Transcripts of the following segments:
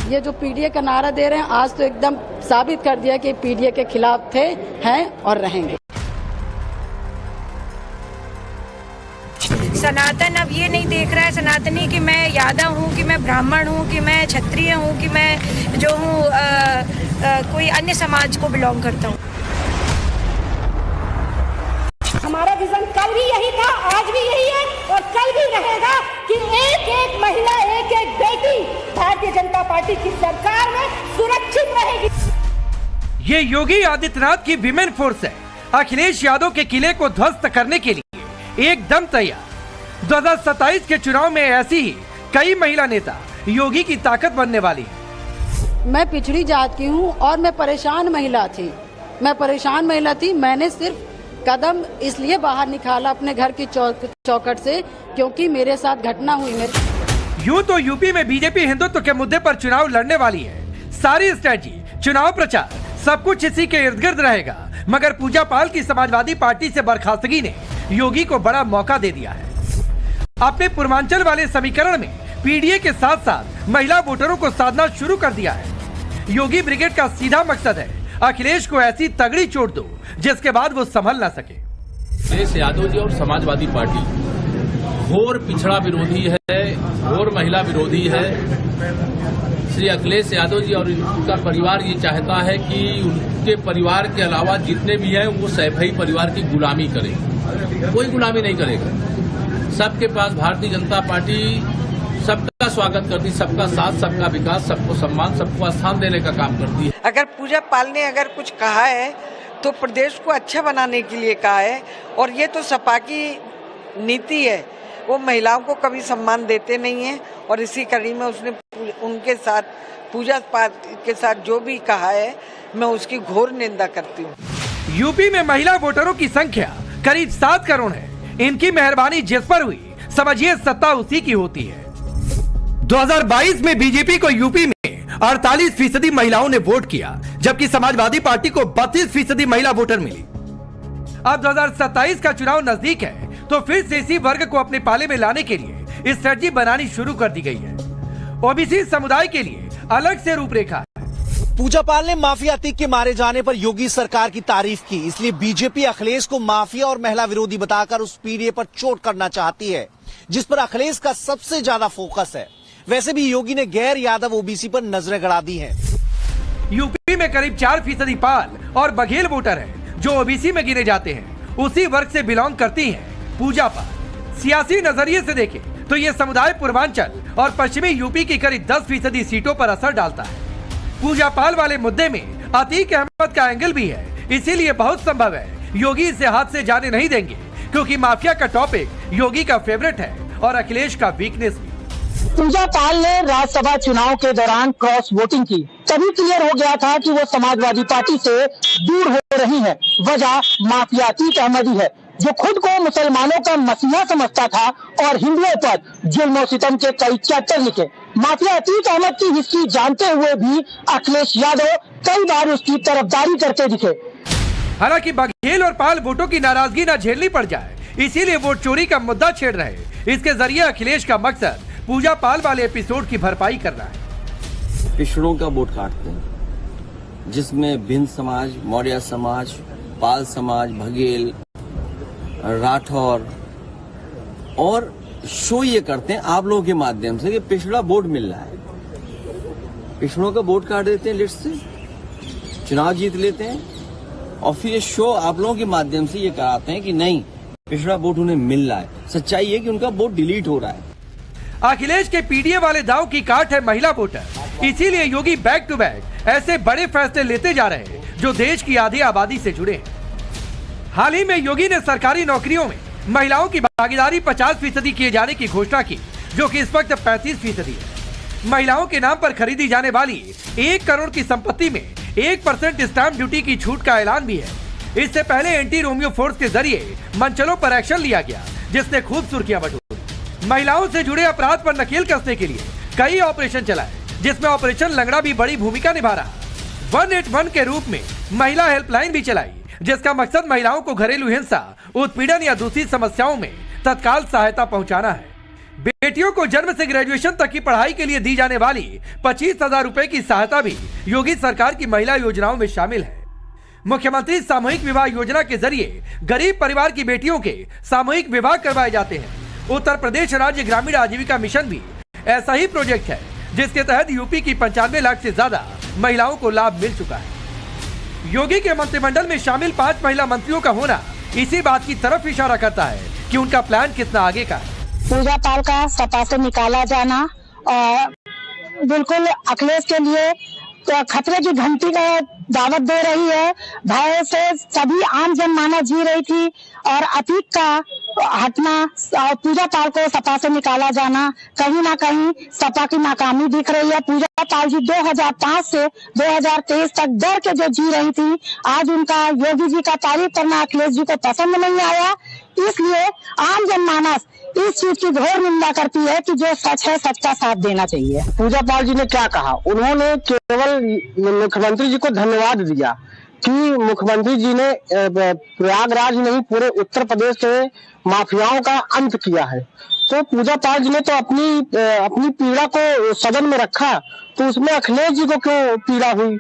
ये जो पीडीए का नारा दे रहे हैं, आज तो एकदम साबित कर दिया कि पीडीए के खिलाफ थे, हैं और रहेंगे। सनातन अब ये नहीं देख रहा है सनातनी कि मैं यादव हूँ, कि मैं ब्राह्मण हूँ, कि मैं क्षत्रिय हूँ, कि मैं जो हूँ कोई अन्य समाज को बिलोंग करता हूँ। हमारा विजन कल भी यही था, आज भी यही है और कल भी रहेगा कि एक एक महिला, एक एक बेटी भारतीय जनता पार्टी की सरकार में सुरक्षित रहेगी। ये योगी आदित्यनाथ की विमेन फोर्स है। अखिलेश यादव के किले को ध्वस्त करने के लिए एकदम तैयार। 2027 के चुनाव में ऐसी ही कई महिला नेता योगी की ताकत बनने वाली है। मैं पिछड़ी जात की हूँ और मैं परेशान महिला थी। मैंने सिर्फ कदम इसलिए बाहर निकाला अपने घर की चौखट से क्योंकि मेरे साथ घटना हुई। यूं तो यूपी में बीजेपी हिंदुत्व के मुद्दे पर चुनाव लड़ने वाली है। सारी स्ट्रेटजी, चुनाव प्रचार, सब कुछ इसी के इर्द गिर्द रहेगा। मगर पूजा पाल की समाजवादी पार्टी से बर्खास्तगी ने योगी को बड़ा मौका दे दिया है। अपने पूर्वांचल वाले समीकरण में पीडीए के साथ साथ महिला वोटरों को साधना शुरू कर दिया है। योगी ब्रिगेड का सीधा मकसद है अखिलेश को ऐसी तगड़ी चोट दो जिसके बाद वो संभल ना सके। अखिलेश यादव जी और समाजवादी पार्टी घोर पिछड़ा विरोधी है, घोर महिला विरोधी है। श्री अखिलेश यादव जी और उनका परिवार ये चाहता है कि उनके परिवार के अलावा जितने भी हैं वो सैफई परिवार की गुलामी करें। कोई गुलामी नहीं करेगा। सबके पास भारतीय जनता पार्टी सबका स्वागत करती, सबका साथ, सबका विकास, सबको सम्मान, सबको स्थान देने का काम करती है। अगर पूजा पाल ने अगर कुछ कहा है तो प्रदेश को अच्छा बनाने के लिए कहा है और ये तो सपा की नीति है। वो महिलाओं को कभी सम्मान देते नहीं है और इसी कड़ी में उसने उनके साथ पूजा पाल के साथ जो भी कहा है मैं उसकी घोर निंदा करती हूँ। यूपी में महिला वोटरों की संख्या करीब 7 करोड़ है। इनकी मेहरबानी जिस पर हुई समझिए सत्ता उसी की होती है। 2022 में बीजेपी को यूपी में 48% महिलाओं ने वोट किया, जबकि समाजवादी पार्टी को 32% महिला वोटर मिली। अब 2027 का चुनाव नजदीक है तो फिर से इसी वर्ग को अपने पाले में लाने के लिए स्ट्रेटजी बनानी शुरू कर दी गई है। ओबीसी समुदाय के लिए अलग से रूपरेखा है। पूजा पाल ने माफिया अतीक के मारे जाने पर योगी सरकार की तारीफ की, इसलिए बीजेपी अखिलेश को माफिया और महिला विरोधी बताकर उस पीडीए पर चोट करना चाहती है जिस पर अखिलेश का सबसे ज्यादा फोकस है। वैसे भी योगी ने गैर यादव ओबीसी पर नजरें गड़ा दी हैं। यूपी में करीब 4% पाल और बघेल वोटर हैं जो ओबीसी में गिने जाते हैं। उसी वर्ग से बिलोंग करती हैं पूजा पाल। सियासी नजरिए से देखें तो ये समुदाय पूर्वांचल और पश्चिमी यूपी की करीब 10% सीटों पर असर डालता है। पूजा पाल वाले मुद्दे में अतीक अहमद का एंगल भी है, इसीलिए बहुत संभव है योगी इसे हाथ से जाने नहीं देंगे, क्योंकि माफिया का टॉपिक योगी का फेवरेट है और अखिलेश का वीकनेस भी। पूजा पाल ने राज्यसभा चुनाव के दौरान क्रॉस वोटिंग की, तभी क्लियर हो गया था कि वो समाजवादी पार्टी से दूर हो रही है। वजह माफिया अतीक अहमद ही है, जो खुद को मुसलमानों का मसीहा समझता था और हिंदुओं पर जुल्म और सितम के कई चैप्टर लिखे। माफिया अतीक अहमद की हिस्ट्री जानते हुए भी अखिलेश यादव कई बार उसकी तरफदारी करते दिखे। हालांकि बघेल और पाल वोटों की नाराजगी न झेलनी पड़ जाए, इसीलिए वोट चोरी का मुद्दा छेड़ रहे। इसके जरिए अखिलेश का मकसद पूजा पाल वाले एपिसोड की भरपाई करना है। पिछड़ों का वोट काटते हैं, जिसमें भिन्न समाज, मौर्य समाज, पाल समाज, बघेल, राठौर, और शो ये करते हैं आप लोगों के माध्यम से कि पिछड़ा वोट मिल रहा है। पिछड़ों का वोट काट देते हैं लिस्ट से, चुनाव जीत लेते हैं और फिर ये शो आप लोगों के माध्यम से ये कराते हैं कि नहीं, पिछड़ा वोट उन्हें मिल रहा है। सच्चाई है कि उनका वोट डिलीट हो रहा है। अखिलेश के पीडीए वाले दांव की काट है महिला वोटर, इसीलिए योगी बैक टू बैक ऐसे बड़े फैसले लेते जा रहे हैं जो देश की आधी आबादी से जुड़े हैं। हाल ही में योगी ने सरकारी नौकरियों में महिलाओं की भागीदारी 50% किए जाने की घोषणा की, जो कि इस वक्त 35% है। महिलाओं के नाम पर खरीदी जाने वाली 1 करोड़ की संपत्ति में 1% स्टैंप ड्यूटी की छूट का ऐलान भी है। इससे पहले एंटी रोमियो फोर्स के जरिए मंचलों पर एक्शन लिया गया, जिसने खूब सुर्खियां बटोरी। महिलाओं से जुड़े अपराध पर नकेल कसने के लिए कई ऑपरेशन चलाए, जिसमें ऑपरेशन लंगड़ा भी बड़ी भूमिका निभा रहा। 181 के रूप में महिला हेल्पलाइन भी चलाई, जिसका मकसद महिलाओं को घरेलू हिंसा, उत्पीड़न या दूसरी समस्याओं में तत्काल सहायता पहुंचाना है। बेटियों को जन्म से ग्रेजुएशन तक की पढ़ाई के लिए दी जाने वाली 25,000 रुपए की सहायता भी योगी सरकार की महिला योजनाओं में शामिल है। मुख्यमंत्री सामूहिक विवाह योजना के जरिए गरीब परिवार की बेटियों के सामूहिक विवाह करवाए जाते हैं। उत्तर प्रदेश राज्य ग्रामीण आजीविका मिशन भी ऐसा ही प्रोजेक्ट है, जिसके तहत यूपी की 95 लाख से ज्यादा महिलाओं को लाभ मिल चुका है। योगी के मंत्रिमंडल में शामिल 5 महिला मंत्रियों का होना इसी बात की तरफ इशारा करता है कि उनका प्लान कितना आगे का है। पूजा पाल का सपा से निकाला जाना और बिल्कुल अखिलेश के लिए तो खतरे की घंटी का दावत दे रही है। भय से सभी आम जनमानस जी रही थी और अतीक का हटना और पूजा पाल को सपा से निकाला जाना, कहीं ना कहीं सपा की नाकामी दिख रही है। पूजा पाल जी 2005 से 2023 तक डर के जो जी रही थी, आज उनका योगी जी का तारीफ करना अखिलेश जी को पसंद नहीं आया। इसलिए आम जनमानस इस चीज की घोर निंदा करती है कि जो सच है सच का साथ देना चाहिए। पूजा पाल जी ने क्या कहा, उन्होंने केवल मुख्यमंत्री जी को धन्यवाद दिया कि मुख्यमंत्री जी ने प्रयागराज नहीं पूरे उत्तर प्रदेश से माफियाओं का अंत किया है। तो पूजा पाल जी ने तो अपनी पीड़ा को सदन में रखा, तो उसमें अखिलेश जी को क्यों पीड़ा हुई?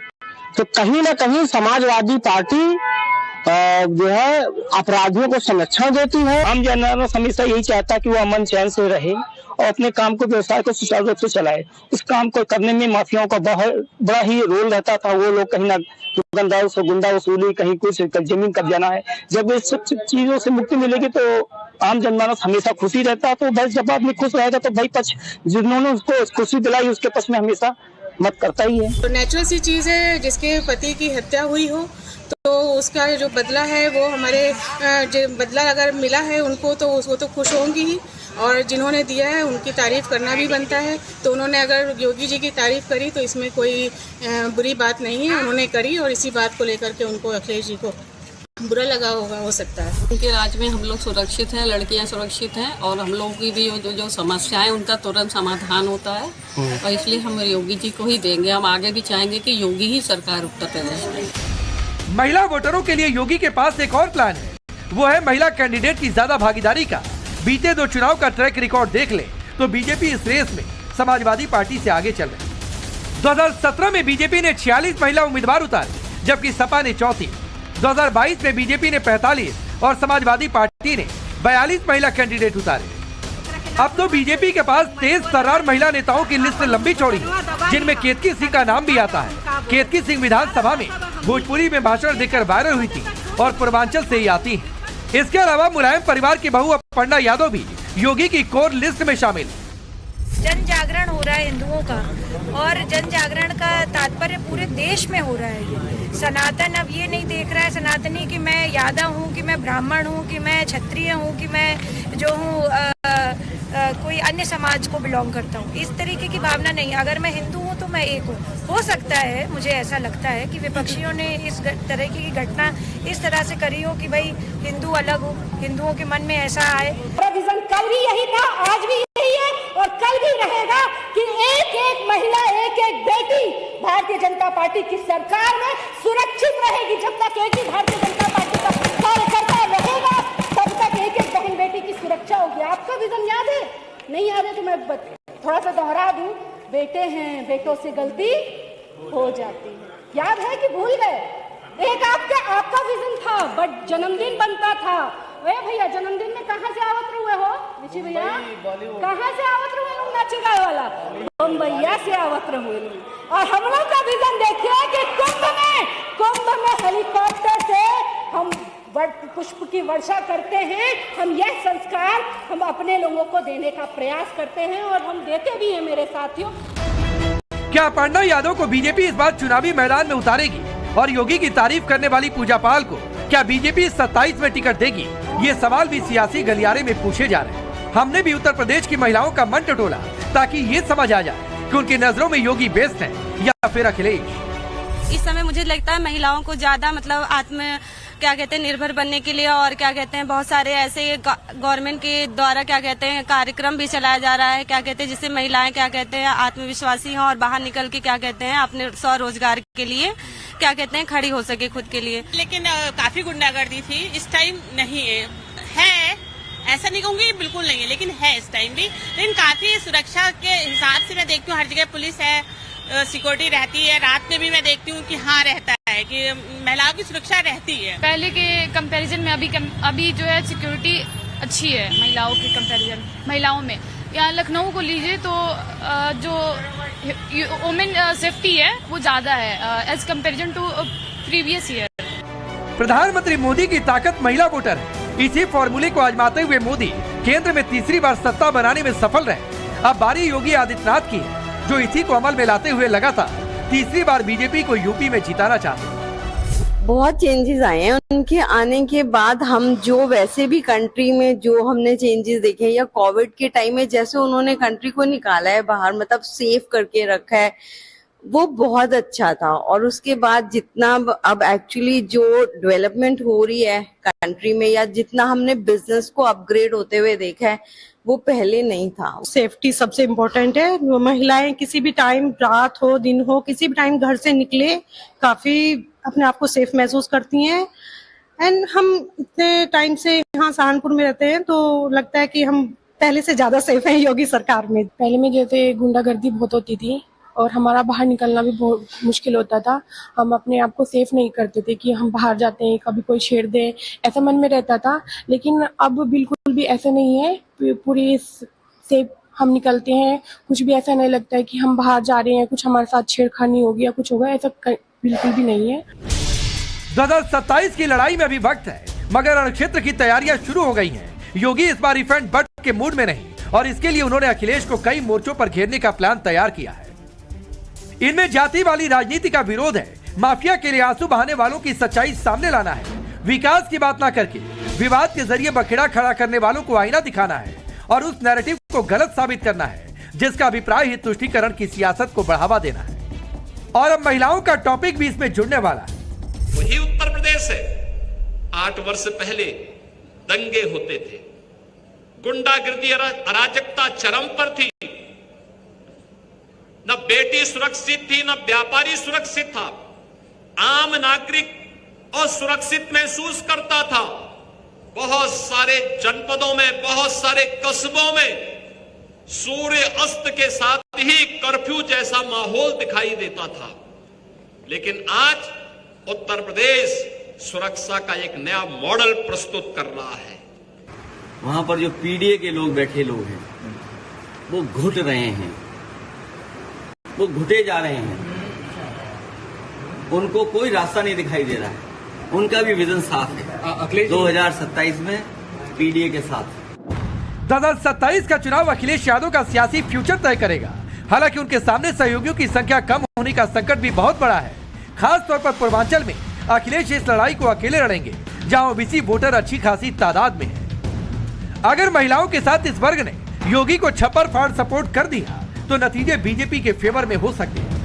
तो कहीं ना कहीं समाजवादी पार्टी जो है अपराधियों को संरक्षण देती है। आम जनमानस हमेशा यही चाहता है कि वो अमन चैन से रहे और अपने काम को, व्यवसाय को सुचारू रूप से चलाए। उस काम को करने में माफियाओं का बड़ा ही रोल रहता था। वो लोग कहीं ना दुकानदारों से गुंडा वसूली, कहीं कुछ जमीन कब्जाना है। जब इस सब चीजों से मुक्ति मिलेगी तो आम जनमानस हमेशा खुशी रहता है। तो भाई जब आदमी खुश रहेगा तो भाई पक्ष जिन्होंने उसको खुशी दिलाई उसके पक्ष में हमेशा मत करता ही है। तो नेचुरल सी चीज है, जिसके पति की हत्या हुई हो तो उसका जो बदला है वो हमारे जो बदला अगर मिला है उनको तो वो तो खुश होंगी ही, और जिन्होंने दिया है उनकी तारीफ करना भी बनता है। तो उन्होंने अगर योगी जी की तारीफ करी तो इसमें कोई बुरी बात नहीं है, उन्होंने करी और इसी बात को लेकर के उनको अखिलेश जी को बुरा लगा होगा, हो सकता है। उनके राज में हम लोग सुरक्षित हैं, लड़कियां सुरक्षित हैं और हम लोगों की भी जो समस्याएं उनका तुरंत समाधान होता है और इसलिए हम योगी जी को ही देंगे। हम आगे भी चाहेंगे कि योगी ही सरकार उत्तर प्रदेश में। महिला वोटरों के लिए योगी के पास एक और प्लान है, वो है महिला कैंडिडेट की ज्यादा भागीदारी का। बीते 2 चुनाव का ट्रैक रिकॉर्ड देख ले तो बीजेपी इस रेस में समाजवादी पार्टी से आगे चल रही है। 2017 में बीजेपी ने 46 महिला उम्मीदवार उतारे, जबकि सपा ने 34। 2022 में बीजेपी ने 45 और समाजवादी पार्टी ने 42 महिला कैंडिडेट उतारे। अब तो बीजेपी के पास तेज तर्रार महिला नेताओं की लिस्ट लंबी चौड़ी है, जिनमें केतकी सिंह का नाम भी आता है। केतकी सिंह विधानसभा में भोजपुरी में भाषण देकर वायरल हुई थी और पूर्वांचल से ही आती है। इसके अलावा मुलायम परिवार की बहू अपर्णा यादव भी योगी की कोर लिस्ट में शामिल। जन जागरण हो रहा है हिंदुओं का, और जन जागरण का तात्पर्य पूरे देश में हो रहा है। ये सनातन अब ये नहीं देख रहा है सनातनी कि मैं यादव हूँ, कि मैं ब्राह्मण हूँ, कि मैं क्षत्रिय हूँ, कि मैं जो हूँ कोई अन्य समाज को बिलोंग करता हूँ। इस तरीके की भावना नहीं। अगर मैं हिंदू हूँ तो मैं एक हूँ। हो सकता है, मुझे ऐसा लगता है कि विपक्षियों ने इस तरह की घटना इस तरह से करी हो कि भाई हिंदू अलग हो, हिंदुओं के मन में ऐसा आए। विजन कल भी यही था, आज भी यही है और कल भी रहेगा कि एक एक महिला, एक एक बेटी भारतीय जनता पार्टी की सरकार में सुरक्षित रहेगी। जब तक एक ही भारतीय जनता पार्टी का कार्यकर्ता रहेगा तब तक एक एक बहन बेटी की सुरक्षा होगी। आपका विजन याद है? नहीं याद है तो मैं थोड़ा सा दोहरा दूं। बेटे हैं, बेटों से गलती हो जाती है। याद है कि भूल गए? एक आपका विजन था, बट जन्मदिन बनता था। भैया जन्मदिन में कहाँ से आवत हुए हो ऋषि भैया? कहाँ से आवत हुए लोग नाचे गाए वाला? बम्बैया से आवत हुए लोग। और हम लोग का विजन देखिए कि कुंभ में हेलीकॉप्टर से हम पुष्प की वर्षा करते हैं। हम यह संस्कार हम अपने लोगों को देने का प्रयास करते हैं और हम देते भी हैं मेरे साथियों। क्या अपर्णा यादव को बीजेपी इस बार चुनावी मैदान में उतारेगी? और योगी की तारीफ करने वाली पूजा पाल को क्या बीजेपी 27 में टिकट देगी? ये सवाल भी सियासी गलियारे में पूछे जा रहे हैं। हमने भी उत्तर प्रदेश की महिलाओं का मन टटोला ताकि ये समझ आ जाए कि उनकी नजरों में योगी बेस्ट है या फिर अखिलेश। इस समय मुझे लगता है महिलाओं को ज्यादा मतलब क्या कहते हैं निर्भर बनने के लिए और क्या कहते हैं बहुत सारे ऐसे गवर्नमेंट के द्वारा क्या कहते हैं कार्यक्रम भी चलाया जा रहा है, क्या कहते हैं जिससे महिलाएं क्या कहते हैं आत्मविश्वासी हों और बाहर निकल के क्या कहते हैं अपने स्वरोजगार के लिए क्या कहते हैं खड़ी हो सके खुद के लिए। लेकिन काफी गुंडागर्दी थी, इस टाइम नहीं है ऐसा नहीं कहूँगी बिल्कुल नहीं है, लेकिन है इस टाइम भी। लेकिन काफी सुरक्षा के हिसाब से मैं देखती हूँ हर जगह पुलिस है, सिक्योरिटी रहती है। रात में भी मैं देखती हूँ कि हाँ रहता है कि महिलाओं की सुरक्षा रहती है। पहले के कंपैरिजन में अभी जो है सिक्योरिटी अच्छी है महिलाओं के कंपैरिजन। महिलाओं में यहाँ लखनऊ को लीजिए तो जो वुमेन सेफ्टी है वो ज्यादा है as comparison to previous year. प्रधानमंत्री मोदी की ताकत महिला वोटर है। इसी फॉर्मूले को आजमाते हुए मोदी केंद्र में तीसरी बार सत्ता बनाने में सफल रहे। अब बारी योगी आदित्यनाथ की है, जो इसी को अमल में लाते हुए लगातार तीसरी बार बीजेपी को यूपी में जिताना चाहते हैं। बहुत चेंजेस आए हैं उनके आने के बाद। हम जो वैसे भी कंट्री में जो हमने चेंजेस देखे या कोविड के टाइम में जैसे उन्होंने कंट्री को निकाला है बाहर, मतलब सेफ करके रखा है, वो बहुत अच्छा था। और उसके बाद जितना अब एक्चुअली जो डेवलपमेंट हो रही है कंट्री में या जितना हमने बिजनेस को अपग्रेड होते हुए देखा है वो पहले नहीं था। सेफ्टी सबसे इम्पोर्टेंट है। महिलाएं किसी भी टाइम, रात हो दिन हो, किसी भी टाइम घर से निकले काफी अपने आप को सेफ महसूस करती हैं। एंड हम इतने टाइम से यहाँ सहारनपुर में रहते हैं तो लगता है कि हम पहले से ज्यादा सेफ हैं योगी सरकार में। पहले में जैसे गुंडागर्दी बहुत होती थी और हमारा बाहर निकलना भी बहुत मुश्किल होता था। हम अपने आप को सेफ नहीं करते थे कि हम बाहर जाते हैं कभी कोई छेड़ दे, ऐसा मन में रहता था। लेकिन अब बिल्कुल भी ऐसा नहीं है, पूरी सेफ हम निकलते हैं। कुछ भी ऐसा नहीं लगता है कि हम बाहर जा रहे हैं, कुछ हमारे साथ छेड़खानी होगी या कुछ होगा, ऐसा बिल्कुल भी नहीं है। 2027 की लड़ाई में अभी वक्त है, मगर रणक्षेत्र की तैयारियां शुरू हो गई हैं। योगी इस बार रिफंड बट के मूड में नहीं और इसके लिए उन्होंने अखिलेश को कई मोर्चों पर घेरने का प्लान तैयार किया है। इनमें जाति वाली राजनीति का विरोध है, माफिया के लिए आंसू बहाने वालों की सच्चाई सामने लाना है, विकास की बात ना करके विवाद के जरिए बखेड़ा खड़ा करने वालों को आईना दिखाना है और उस नैरेटिव को गलत साबित करना है जिसका अभिप्राय हित तुष्टीकरण की सियासत को बढ़ावा देना है। और अब महिलाओं का टॉपिक भी इसमें जुड़ने वाला है। वही उत्तर प्रदेश है। 8 वर्ष पहले दंगे होते थे, गुंडागिर्दी अराजकता चरम पर थी, न बेटी सुरक्षित थी, न व्यापारी सुरक्षित था। आम नागरिक असुरक्षित महसूस करता था। बहुत सारे जनपदों में, बहुत सारे कस्बों में सूर्य अस्त के साथ ही कर्फ्यू जैसा माहौल दिखाई देता था। लेकिन आज उत्तर प्रदेश सुरक्षा का एक नया मॉडल प्रस्तुत कर रहा है। वहां पर जो पीडीए के लोग बैठे लोग हैं वो घुट रहे हैं, वो घुटे जा रहे हैं, उनको कोई रास्ता नहीं दिखाई दे रहा है। उनका भी विजन साफ है 2027 में पीडीए के साथ। 2027 का चुनाव अखिलेश यादव का सियासी फ्यूचर तय करेगा। हालांकि उनके सामने सहयोगियों की संख्या कम होने का संकट भी बहुत बड़ा है। खास तौर पर पूर्वांचल में अखिलेश इस लड़ाई को अकेले लड़ेंगे, जहां ओबीसी वोटर अच्छी खासी तादाद में है। अगर महिलाओं के साथ इस वर्ग ने योगी को छप्पर फाड़ सपोर्ट कर दिया तो नतीजे बीजेपी के फेवर में हो सकते हैं।